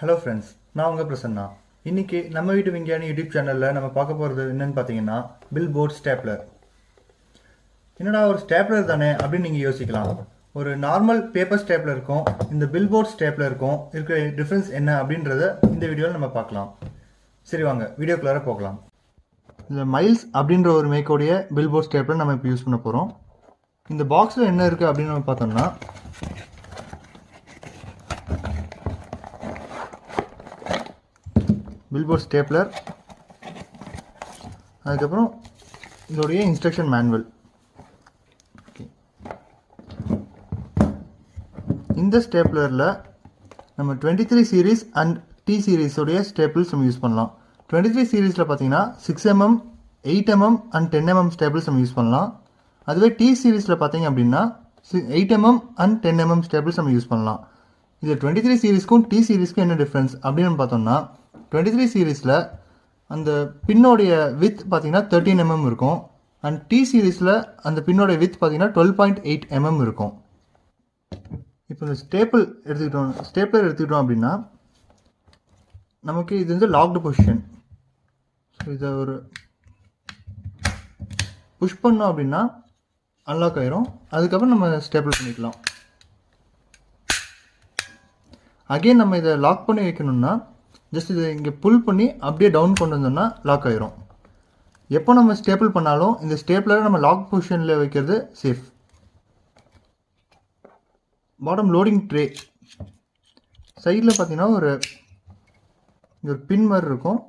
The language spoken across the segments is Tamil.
ஹலோ ஃப்ரெண்ட்ஸ், நான் உங்கள் பிரசன்னா. இன்றைக்கி நம்ம வீட்டு விஞ்ஞானி யூடியூப் சேனலில் நம்ம பார்க்க போகிறது என்னென்னு பார்த்தீங்கன்னா பில்போர்ட் ஸ்டேப்லர். என்னடா ஒரு ஸ்டேப்லர் தானே அப்படின்னு நீங்கள் யோசிக்கலாம். ஒரு நார்மல் பேப்பர் ஸ்டேப்லருக்கும் இந்த பில்போர்ட் ஸ்டேப்லருக்கும் இருக்கிற டிஃப்ரென்ஸ் என்ன அப்படின்றத இந்த வீடியோவில் நம்ம பார்க்கலாம். சரி வாங்க வீடியோக்குள்ளார போகலாம். இந்த மைல்ஸ் அப்படின்ற ஒரு மேக்கோடைய பில்போர்ட் ஸ்டேப்லர் நம்ம இப்போ யூஸ் பண்ண போகிறோம். இந்த பாக்ஸில் என்ன இருக்குது அப்படின்னு நம்ம பார்த்தோம்னா பில்போர்ட் ஸ்டேப்லர், அதுக்கப்புறம் இதோடைய இன்ஸ்ட்ரக்ஷன் மேனுவல். இந்த ஸ்டேப்லரில் நம்ம 23 சீரீஸ் அண்ட் டி சீரீஸோடைய ஸ்டேபிள்ஸ் நம்ம யூஸ் பண்ணலாம். 23 சீரீஸில் பார்த்தீங்கன்னா 6mm, 8mm and 10mm staples நம்ம யூஸ் பண்ணலாம். அதுவே டி சீரீஸில் பார்த்தீங்க அப்படின்னா 8mm அண்ட் 10mm ஸ்டேபிள்ஸ் நம்ம யூஸ் பண்ணலாம். இது 23 சீரீஸ்க்கும் டி சீரீஸ்க்கும் என்ன டிஃப்ரென்ஸ் அப்படின்னு பார்த்தோம்னா 23 சீரீஸில் அந்த பின்னோடைய வித் பார்த்தீங்கன்னா 13mm இருக்கும். அண்ட் டி சீரீஸில் அந்த பின்னோடைய வித் பார்த்தீங்கன்னா 12.8mm இருக்கும். இப்போ இந்த ஸ்டேப்லர் எடுத்துக்கிட்டோம் அப்படின்னா நமக்கு இது வந்து லாக்டு பொசிஷன். ஸோ இதை ஒரு புஷ் பண்ணோம் அப்படின்னா அன்லாக் ஆயிரும். அதுக்கப்புறம் நம்ம ஸ்டேப்லர் பண்ணிக்கலாம். அகெயின் நம்ம இதை லாக் பண்ணி வைக்கணும்னா ஜஸ்ட் இதை இங்கே புல் பண்ணி அப்படியே டவுன் கொண்டு வந்தோம்னா லாக் ஆயிரும். எப்போ நம்ம ஸ்டேபிள் பண்ணாலும் இந்த ஸ்டேப்லரை நம்ம லாக் பொசிஷனில் வைக்கிறது சேஃப். பாட்டம் லோடிங் ட்ரே சைடில் பார்த்தீங்கன்னா ஒரு பின் மாதிரி இருக்கும்.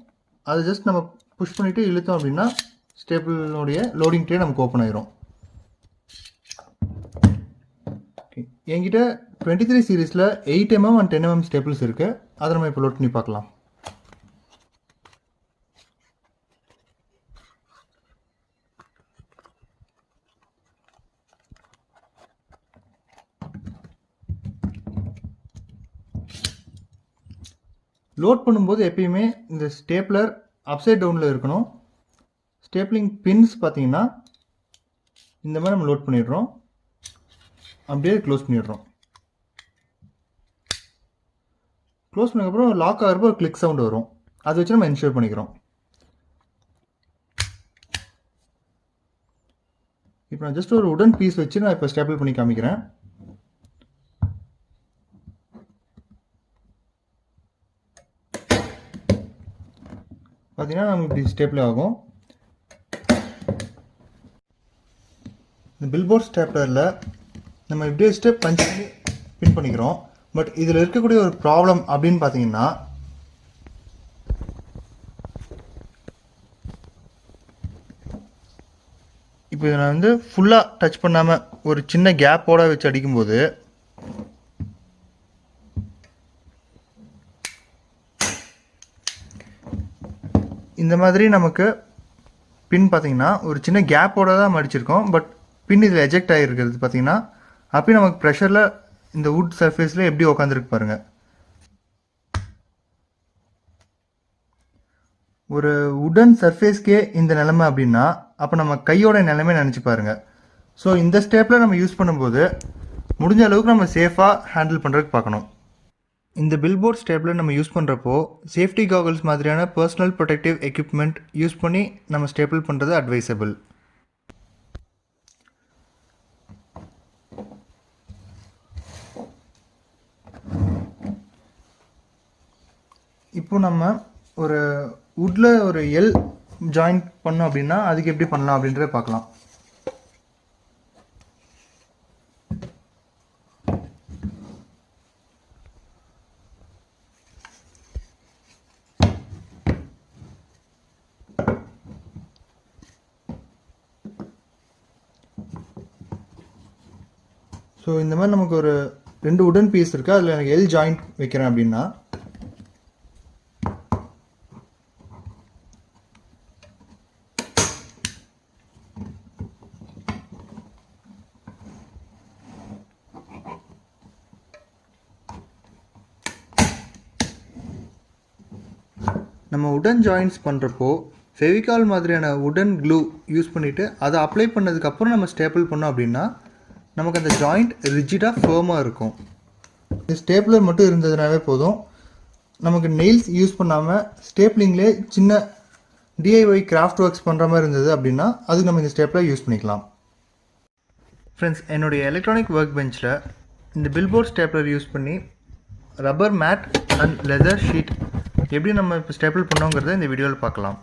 அது ஜஸ்ட் நம்ம புஷ் பண்ணிவிட்டு இழுத்தோம் அப்படின்னா ஸ்டேபிளோடைய லோடிங் ட்ரே நமக்கு ஓப்பன் ஆயிரும். என்கிட்ட 23 சீரீஸில் 8mm அண்ட் 10mm ஸ்டேபிள்ஸ் இருக்குது. அதை நம்ம இப்போ லோட் பண்ணி பார்க்கலாம். லோட் பண்ணும்போது எப்பயுமே இந்த ஸ்டேப்லர் அப்சைட் டவுனில் இருக்கணும். ஸ்டேப்லிங் பின்ஸ் பார்த்தீங்கன்னா இந்த மாதிரி நம்ம லோட் பண்ணிடுறோம், அப்படியே க்ளோஸ் பண்ணிடுறோம். க்ளோஸ் பண்ணதுக்கப்புறம் லாக் ஆகிறப்போ ஒரு கிளிக் சவுண்ட் வரும். அதை வச்சு நம்ம என்ஷூர் பண்ணிக்கிறோம். இப்போ நான் ஜஸ்ட் ஒரு உடன் பீஸ் வச்சு நான் இப்போ ஸ்டேபிள் பண்ணி காமிக்கிறேன். பார்த்தீங்கன்னா நமக்கு இப்படி ஸ்டேபிள் ஆகும். இந்த பில்போர்ட் ஸ்டேப்லரில் நம்ம இப்படியே ஸ்டெப் பஞ்ச் பண்ணி பின் பண்ணிக்கிறோம். பட் இதில் இருக்கக்கூடிய ஒரு ப்ராப்ளம் அப்படின்னு பார்த்தீங்கன்னா இப்போ இதை நான் வந்து ஃபுல்லாக டச் பண்ணாமல் ஒரு சின்ன கேப்போட வச்சு அடிக்கும்போது இந்த மாதிரி நமக்கு பின் பார்த்தீங்கன்னா ஒரு சின்ன கேப்போட தான் நம்ம அடிச்சிருக்கோம். பட் பின் இதில் எஜெக்ட் ஆகிருக்கிறது பார்த்தீங்கன்னா அப்போ நமக்கு ப்ரெஷரில் இந்த வுட் சர்ஃபேஸில் எப்படி உட்காந்துருக்கு பாருங்கள். ஒரு வுடன் சர்ஃபேஸ்க்கே இந்த நிலைமை அப்படின்னா அப்போ நம்ம கையோட நிலைமை நினச்சி பாருங்கள். ஸோ இந்த ஸ்டேப்பில் நம்ம யூஸ் பண்ணும்போது முடிஞ்ச அளவுக்கு நம்ம சேஃபாக ஹேண்டில் பண்ணுறதுக்கு பார்க்கணும். இந்த பில்போர்ட் ஸ்டேப்லர் நம்ம யூஸ் பண்ணுறப்போ சேஃப்டி காகல்ஸ் மாதிரியான பர்சனல் ப்ரொடெக்டிவ் எக்யூப்மெண்ட் யூஸ் பண்ணி நம்ம ஸ்டேபிள் பண்ணுறது அட்வைசபிள். இப்போ நம்ம ஒரு வுட்டில் ஒரு எல் ஜாயிண்ட் பண்ணோம் அப்படின்னா அதுக்கு எப்படி பண்ணலாம் அப்படின்றத பார்க்கலாம். ஸோ இந்த மாதிரி நமக்கு ஒரு 2 உடன் பீஸ் இருக்குது. அதில் எனக்கு எல் ஜாயிண்ட் வைக்கிறேன் அப்படின்னா நம்ம உடன் ஜாயின்ட்ஸ் பண்ணுறப்போ ஃபெவிகால் மாதிரியான உடன் க்ளூ யூஸ் பண்ணிவிட்டு அதை அப்ளை பண்ணதுக்கப்புறம் நம்ம ஸ்டேபிள் பண்ணோம் அப்படின்னா நமக்கு அந்த ஜாயிண்ட் ரிஜிடாக ஃபேர்மாக இருக்கும். ஸ்டேப்லர் மட்டும் இருந்ததுனாவே போதும். நமக்கு நெயில்ஸ் யூஸ் பண்ணாமல் ஸ்டேப்லிங்லேயே சின்ன டிஐஒய் கிராஃப்ட் ஒர்க்ஸ் பண்ணுற மாதிரி இருந்தது அப்படின்னா அதுக்கு நம்ம இந்த ஸ்டேப்லர் யூஸ் பண்ணிக்கலாம். ஃப்ரெண்ட்ஸ், என்னுடைய எலக்ட்ரானிக் ஒர்க் பெஞ்சில் இந்த பில்போர்ட் ஸ்டேப்லர் யூஸ் பண்ணி rubber mat and leather sheet எப்படி நம்ம இப்போ ஸ்டேப்பிள் பண்ணோங்கிறத இந்த வீடியோவில் பார்க்கலாம்.